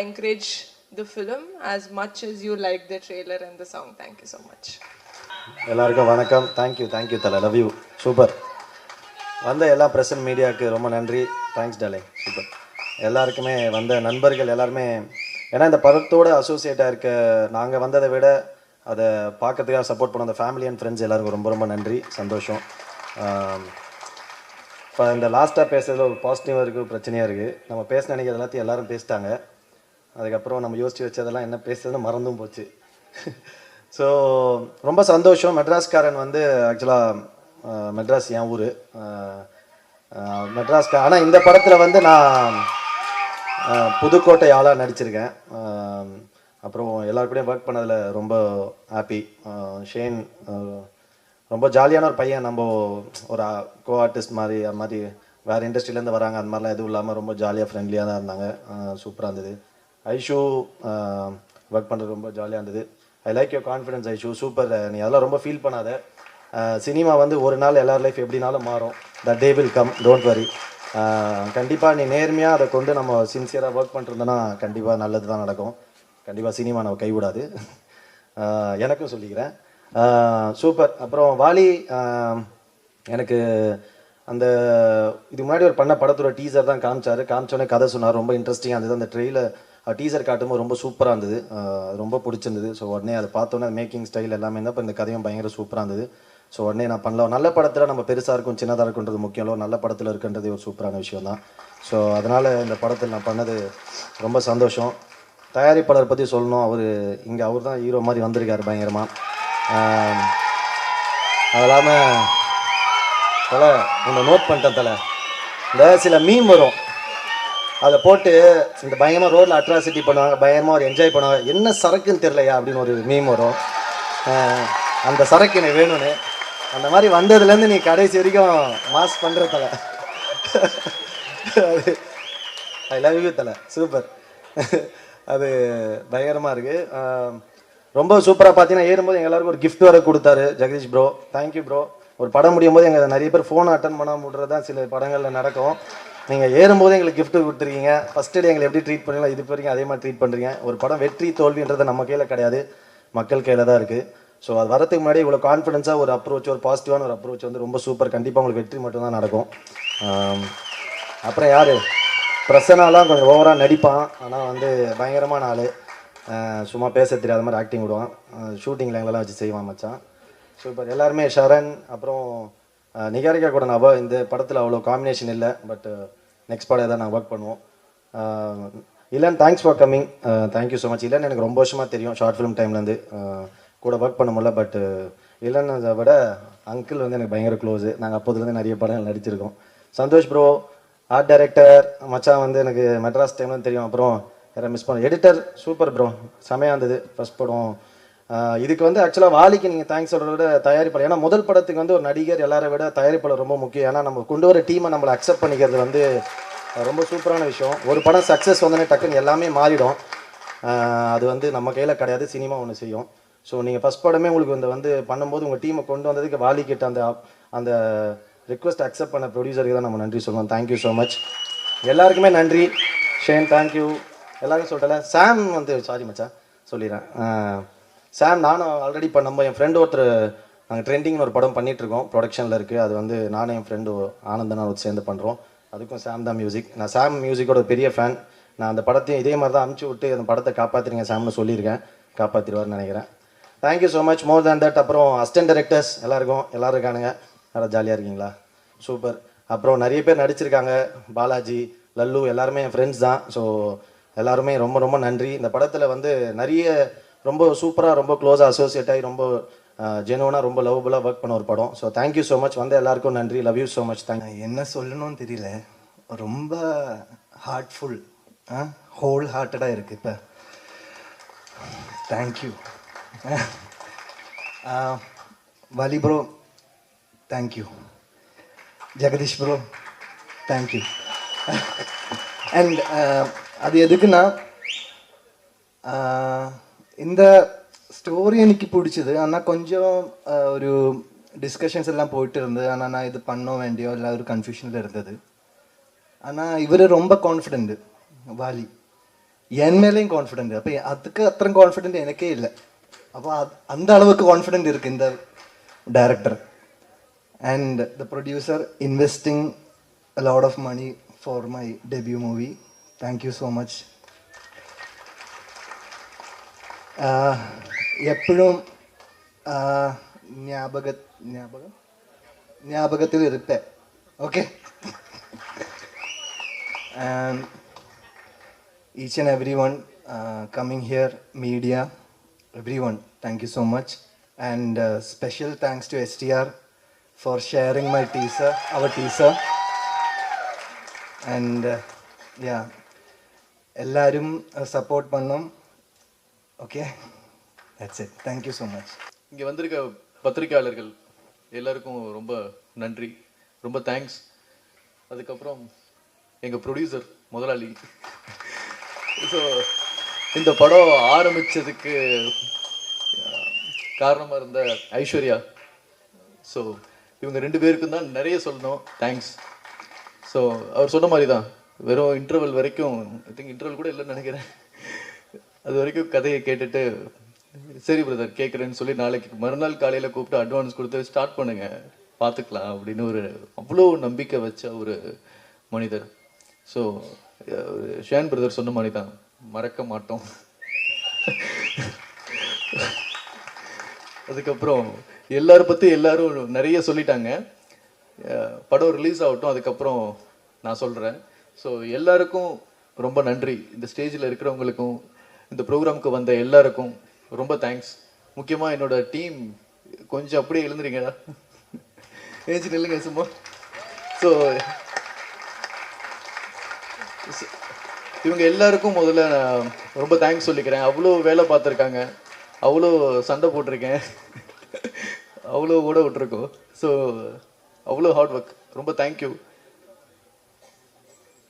encourage the film as much as you like the trailer and the song. Thank you so much. எல்லாருக்கும் வணக்கம். Thank you தலை, love you. Super. வந்த எல்லா present மீடியாவுக்கு ரொம்ப நன்றி. Thanks டாலே. Super. எல்லாருக்குமே வந்த நண்பர்கள் எல்லாருமே, ஏன்னா இந்த படத்தோடு அசோசியேட்டாக இருக்க நாங்கள் வந்ததை விட அதை பார்க்கறதுக்காக சப்போர்ட் பண்ண அந்த ஃபேமிலி அண்ட் ஃப்ரெண்ட்ஸ் எல்லாருக்கும் ரொம்ப ரொம்ப நன்றி, சந்தோஷம். இப்போ இந்த லாஸ்ட்டாக பேசுறதுல ஒரு பாசிட்டிவாக இருக்குது, பிரச்சனையாக இருக்குது. நம்ம பேச நினைக்கிறது எல்லாத்தையும் எல்லோரும் பேசிட்டாங்க. அதுக்கப்புறம் நம்ம யோசித்து வச்சதெல்லாம் என்ன பேசுறதுன்னு மறந்தும் போச்சு. ஸோ ரொம்ப சந்தோஷம். மெட்ராஸ்காரன் வந்து ஆக்சுவலாக மெட்ராஸ் என் ஊர், ஆனால் இந்த படத்தில் வந்து நான் புதுக்கோட்டை ஆளாக நடிச்சிருக்கேன். அப்புறம் எல்லாருக்கூடையும் ஒர்க் பண்ணதில் ரொம்ப ஹாப்பி. ஷேன் ரொம்ப ஜாலியான ஒரு பையன். நம்ம ஒரு கோ ஆர்டிஸ்ட் மாதிரி அது மாதிரி வேறு இண்டஸ்ட்ரியிலேருந்து வராங்க, அந்த மாதிரிலாம் எதுவும் இல்லாமல் ரொம்ப ஜாலியாக ஃப்ரெண்ட்லியாக தான் இருந்தாங்க. சூப்பராக இருந்தது. ஐஷு ஒர்க் பண்ணுறது ரொம்ப ஜாலியாக இருந்தது. I like your confidence Aishu, super. நீ அதெல்லாம் ரொம்ப ஃபீல் பண்ணாத. சினிமா வந்து ஒரு நாள் எல்லார் லைஃப் எப்படினாலும் மாறும். The day will come, don't worry. கண்டிப்பாக நீ நேர்மையாக அதை கொண்டு நம்ம சின்சியராக ஒர்க் பண்ணிருந்தோன்னா கண்டிப்பாக நல்லது தான் நடக்கும். கண்டிப்பாக சினிமா நம்ம கைவிடாது. எனக்கும் சொல்லிக்கிறேன். சூப்பர். அப்புறம் வாலி எனக்கு அந்த இதுக்கு முன்னாடி ஒரு பண்ண படத்தோட டீசர் தான் காமிச்சோடனே கதை சொன்னார். ரொம்ப இன்ட்ரெஸ்டிங்காக இருந்தது. அந்த ட்ரெயிலர் டீசர் காட்டும்போது ரொம்ப சூப்பராக இருந்தது, ரொம்ப பிடிச்சிருந்தது. ஸோ உடனே அதை பார்த்தோன்னே மேக்கிங் ஸ்டைல் எல்லாமே தான். இப்போ இந்த கதையும் பயங்கர சூப்பராக இருந்தது. ஸோ உடனே நான் பண்ணலாம். நல்ல படத்தில் நம்ம பெருசாக இருக்கும் சின்னதாக இருக்குன்றது முக்கியம் இல்லை, நல்ல படத்தில் இருக்குன்றது ஒரு சூப்பரான விஷயம் தான். ஸோ அதனால் இந்த படத்தில் நான் பண்ணது ரொம்ப சந்தோஷம். தயாரிப்பாளர் பற்றி சொல்லணும். அவர் தான் ஹீரோ மாதிரி வந்திருக்காரு பயங்கரமாக. அது இல்லாமல் தலை ஒன்று நோட் பண்ணிட்டேன் தலை, இந்த சில மீம் வரும், அதை போட்டு இந்த பயங்கரமாக ரோட்டில் அட்ராசிட்டி பண்ணுவாங்க, பயங்கரமாக ஒரு என்ஜாய் பண்ணுவாங்க. என்ன சரக்குன்னு தெரியலையா அப்படின்னு ஒரு மீம் வரும். அந்த சரக்கு எனக்கு வேணும்னு. அந்த மாதிரி வந்ததுலேருந்து நீ கடைசி வரைக்கும் மாஸ் பண்ணுற தலை. அது ஐ லவ் யூ தலை, சூப்பர். அது பயங்கரமாக இருக்குது. ரொம்ப சூப்பராக பார்த்தீங்கன்னா ஏறும்போது எங்கள் எல்லாருக்கும் ஒரு கிஃப்ட் வர கொடுத்தாரு ஜெகதீஷ் ப்ரோ. Thank you bro. ஒரு படம் முடியும் போது எங்கள் நிறைய பேர் ஃபோனை அட்டன் பண்ணாமல் விட்றது தான் சில படங்களில் நடக்கும். நீங்கள் ஏறும்போது எங்களுக்கு கிஃப்ட் கொடுத்துருக்கீங்க. ஃபஸ்ட் டே எங்களை எப்படி ட்ரீட் பண்ணீங்களோ இது வரைக்கும் அதே மாதிரி ட்ரீட் பண்ணுறீங்க. ஒரு படம் வெற்றி தோல்வின்றது நம்ம கையில் கிடையாது, மக்கள் கையில் தான் இருக்குது. ஸோ அது வரதுக்கு முன்னாடி இவ்வளோ கான்ஃபிடென்ஸாக ஒரு அப்ரோச், ஒரு பாசிட்டிவான ஒரு அப்ரோச் வந்து ரொம்ப சூப்பர். கண்டிப்பாக உங்களுக்கு வெற்றி மட்டும்தான் நடக்கும். அப்புறம் யார் பிரசனாலாம் கொஞ்சம் ஓவராக நடிப்பான், ஆனால் வந்து பயங்கரமான ஆள். சும்மா பேச தெரியாத மாதிரி ஆக்டிங் விடுவான். ஷூட்டிங்கில் எங்களெல்லாம் வச்சு செய்வான் மச்சான். சூப்பர். எல்லாருமே ஷரண், அப்புறம் நிகாரிகா கூட நான் இந்த படத்தில் அவ்வளோ காம்பினேஷன் இல்லை, பட் நெக்ஸ்ட் படம் எதாவது நாங்கள் ஒர்க் பண்ணுவோம். இல்லைன்னு thanks for coming. Thank you so much. இல்லைன்னு எனக்கு ரொம்ப வருஷமாக தெரியும், ஷார்ட் ஃபிலிம் டைம்லேருந்து கூட ஒர்க் பண்ண முடியல. பட் இல்லைன்னு விட அங்கிள் வந்து எனக்கு பயங்கர க்ளோஸு. நாங்கள் அப்போதுலேருந்து நிறைய படங்கள் நடிச்சிருக்கோம். சந்தோஷ் ப்ரோ ஆர்ட் டைரக்டர் மச்சான் வந்து எனக்கு மெட்ராஸ் டைம்லேருந்து தெரியும். அப்புறம் யாரை மிஸ் பண்ண எடிட்டர் சூப்பர் ப்ரோ, செமையாக இருந்தது ஃபஸ்ட் படம். இதுக்கு வந்து ஆக்சுவலாக வாலிக்கு நீங்கள் தேங்க்ஸ் சொல்கிறத விட தயாரிப்பாளர், ஏன்னா முதல் படத்துக்கு வந்து ஒரு நடிகர் எல்லாரை விட தயாரிப்பாளர் ரொம்ப முக்கியம். ஏன்னா நம்ம கொண்டு வர டீமை நம்மளை அக்செப்ட் பண்ணிக்கிறது வந்து ரொம்ப சூப்பரான விஷயம். ஒரு படம் சக்ஸஸ் வந்தோடனே டக்குன்னு எல்லாமே மாறிடும். அது வந்து நம்ம கையில் கிடையாது, சினிமா ஒன்று செய்யும். ஸோ நீங்கள் ஃபஸ்ட் படமே உங்களுக்கு வந்து பண்ணும்போது உங்கள் டீமை கொண்டு வந்ததுக்கு வாலிக்கிட்ட அந்த ரிக்வெஸ்ட் அக்செப்ட் பண்ண ப்ரொடியூசருக்கு தான் நம்ம நன்றி சொல்லணும். Thank you so much. எல்லாருக்குமே நன்றி. Shane thank you. எல்லாருக்கும் சொல்லிட்டல. சாம் வந்து சாரி மச்சான் சொல்லிடுறேன். சாம் நானும் ஆல்ரெடி நம்ம என் ஃப்ரெண்டு ஒருத்தர் நாங்கள் ட்ரெண்டிங்னு ஒரு படம் பண்ணிகிட்ருக்கோம், ப்ரொடக்ஷனில் இருக்குது. அது வந்து நானும் என் ஃப்ரெண்டு ஆனந்தனா சேர்ந்து பண்ணுறோம். அதுக்கும் சாம் தான் மியூசிக். நான் சாம் மியூசிக்கோட பெரிய ஃபேன். நான் அந்த படத்தையும் இதே மாதிரி தான் அனுப்பிச்சி விட்டு அந்த படத்தை காப்பாற்றிருங்க சாம்னு சொல்லியிருக்கேன். காப்பாற்றிடுவார்னு நினைக்கிறேன். Thank you so much. More than that. அப்புறம் அசிஸ்டன்ட் டைரக்டர்ஸ் எல்லாருக்கும், எல்லோரும் இருக்கானுங்க. நல்லா ஜாலியாக இருக்கீங்களா? சூப்பர். அப்புறம் நிறைய பேர் நடிச்சிருக்காங்க, பாலாஜி, லல்லு, எல்லாருமே என் ஃப்ரெண்ட்ஸ் தான். ஸோ எல்லாருமே ரொம்ப ரொம்ப நன்றி. இந்த படத்தில் வந்து நிறைய ரொம்ப சூப்பராக, ரொம்ப க்ளோஸாக அசோசியேட் ஆகி, ரொம்ப ஜெனுவனாக, ரொம்ப லவ்வபுளாக ஒர்க் பண்ண ஒரு படம். So thank you so much. வந்த எல்லாருக்கும் நன்றி. Love you so much. Thank. என்ன சொல்லணும்னு தெரியல, ரொம்ப ஹார்ட்ஃபுல், ஹோல் ஹார்ட்டடாக இருக்குது இப்போ. Thank you Vaali bro, thank you. Jagadish bro, thank you. And அது எதுக்குன்னா, இந்த ஸ்டோரி எனக்கு பிடிச்சது. ஆனால் கொஞ்சம் ஒரு டிஸ்கஷன்ஸ் எல்லாம் போயிட்டு இருந்தது. ஆனால் நான் இது பண்ண வேண்டியோ இல்லை ஒரு கன்ஃபியூஷனில் இருந்தது. ஆனால் இவர் ரொம்ப கான்ஃபிடென்ட், வாலி என் மேலேயும் கான்ஃபிடென்ட். அப்போ அதுக்கு அத்தனை கான்ஃபிடென்ட் எனக்கே இல்லை. அப்போ அந்த அளவுக்கு கான்ஃபிடென்ட் இருக்குது இந்த director. And the producer investing a lot of money for my debut movie. Thank you so much. எப்பவும் ஞாபகத்தில் இருப்பேன். Okay. And each and everyone coming here, media, everyone, thank you so much. And special thanks to STR for sharing my teaser, our teaser. And yeah, ellarum support pannum. Okay, that's it. Thank you so much. இங்கே வந்திருக்க பத்திரிகையாளர்கள் எல்லாருக்கும் ரொம்ப நன்றி, ரொம்ப thanks. அதுக்கப்புறம் எங்கள் producer முதலாளி. ஸோ இந்த படம் ஆரம்பித்ததுக்கு காரணமாக இருந்த ஐஸ்வர்யா. ஸோ இவங்க 2 பேருக்கும் தான் நிறைய சொல்லணும், தேங்க்ஸ். ஸோ அவர் சொன்ன மாதிரி தான், வெறும் இன்டர்வல் வரைக்கும், ஐ திங்க் இன்டர்வல் கூட இல்லைன்னு நினைக்கிறேன், அது வரைக்கும் கதையை கேட்டுட்டு சரி பிரதர் கேட்குறேன்னு சொல்லி நாளைக்கு மறுநாள் காலையில் கூப்பிட்டு அட்வான்ஸ் கொடுத்து ஸ்டார்ட் பண்ணுங்க பார்த்துக்கலாம் அப்படின்னு ஒரு அவ்வளோ நம்பிக்கை வச்ச ஒரு மனிதர். ஸோ ஷேன் பிரதர் சொன்ன மாதிரி தான், மறக்க மாட்டோம். அதுக்கப்புறம் எல்லாரை பற்றி எல்லாரும் நிறைய சொல்லிட்டாங்க. படம் ரிலீஸ் ஆகட்டும், அதுக்கப்புறம் நான் சொல்கிறேன். ஸோ எல்லாருக்கும் ரொம்ப நன்றி. இந்த ஸ்டேஜில் இருக்கிறவங்களுக்கும் இந்த ப்ரோக்ராமுக்கு வந்த எல்லாருக்கும் ரொம்ப தேங்க்ஸ். முக்கியமாக என்னோட டீம் கொஞ்சம் அப்படியே எழுந்துறீங்கடா, ஏஜ் நில்லுங்க சும்மா. ஸோ இவங்க எல்லாருக்கும் முதல்ல நான் ரொம்ப தேங்க்ஸ் சொல்லிக்கிறேன். அவ்வளோ வேலை பார்த்துருக்காங்க, அவ்வளோ சண்டை போட்டிருக்கேன், அவ்வளோ ஓட விட்டுருக்கோம். ஸோ அவ்வளோ ஹார்ட் ஒர்க். ரொம்ப தேங்க்யூ.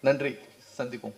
நன்றி, சந்திப்போம்.